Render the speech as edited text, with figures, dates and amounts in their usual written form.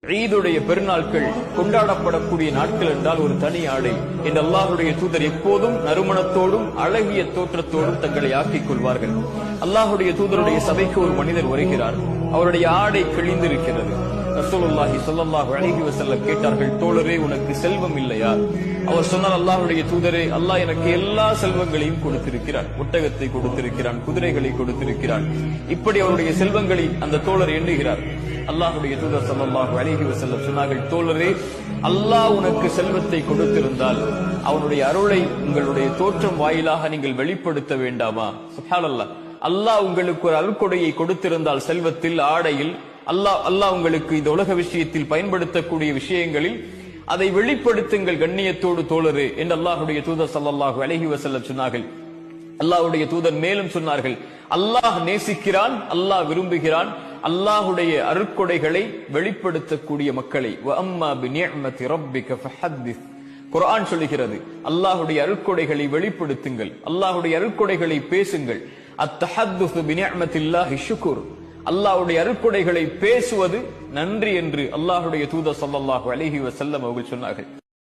ஈதுடைய பெருநாட்கள் கொண்டாடப்படக்கூடிய நாட்கள் என்றால் ஒரு தனி ஆடை இந்த அல்லாஹுடைய தூதர் எப்போதும் நறுமணத்தோடும் அழகிய தோற்றத்தோடும் தங்களை ஆக்கிக் கொள்வார்கள். அல்லாஹுடைய தூதருடைய சபைக்கு ஒரு மனிதர் வருகிறார். அவருடைய ஆடை கிழிந்திருக்கிறது. ரசூலுல்லாஹி ஸல்லல்லாஹு அலைஹி வஸல்லம் கேட்டார்கள், தோழரே, உனக்கு செல்வம் இல்லையா? அவர் சொன்னார், அல்லாஹுடைய தூதரே, அல்லாஹ் எனக்கு எல்லா செல்வங்களையும் கொடுத்திருக்கிறான். ஒட்டகத்தை கொடுத்திருக்கிறான், குதிரைகளை கொடுத்திருக்கிறான். இப்படி அவருடைய செல்வங்களை அந்த தோழர் எண்ணுகிறார். அல்லாஹுடைய தூதர் ஸல்லல்லாஹு அலைஹி வஸல்லம் சொன்னார்கள், தோழரே, அல்லாஹ் உனக்கு செல்வத்தை கொடுத்திருந்தால் அவனுடைய அருளை உங்களுடைய தோற்றம் வாயிலாக நீங்கள் வெளிப்படுத்த வேண்டாமா? சுப்ஹானல்லாஹ். அல்லாஹ் உங்களுக்கு ஒரு அருள்கொடையை கொடுத்திருந்தால் செல்வத்தில், ஆடையில், அல்லாஹ் உங்களுக்கு இந்த உலக விஷயத்தில் பயன்படுத்தக்கூடிய விஷயங்களில் அதை வெளிப்படுத்துங்கள் கண்ணியத்தோடு தோழரே என்று அல்லாஹுடைய தூதர் ஸல்லல்லாஹு அலைஹி வஸல்லம் சொன்னார்கள். அல்லாஹ்வுடைய தூதர் மேலும் சொன்னார்கள், அல்லாஹ் நேசிக்கிறான், அல்லாஹ் விரும்புகிறான் அல்லாஹுடைய அருட்கொடைகளை வெளிப்படுத்தக்கூடிய மக்களை. வஅம்மா பிநிஅமதி ரப்பிக ஃபஹத்திஸ். குர்ஆன் சொல்லுகிறது, அல்லாஹுடைய அருட்கொடைகளை வெளிப்படுத்துங்கள், அல்லாஹுடைய அருட்கொடைகளை பேசுங்கள். அத்தஹத்துஸ் பிநிஅமத்தில்லாஹி ஷுக்ர். அல்லாஹ்வுடைய அருட்கொடைகளை பேசுவது நன்றி என்று அல்லாஹுடைய தூதர் ஸல்லல்லாஹு அலைஹி வஸல்லம் அவர்கள் சொன்னார்கள்.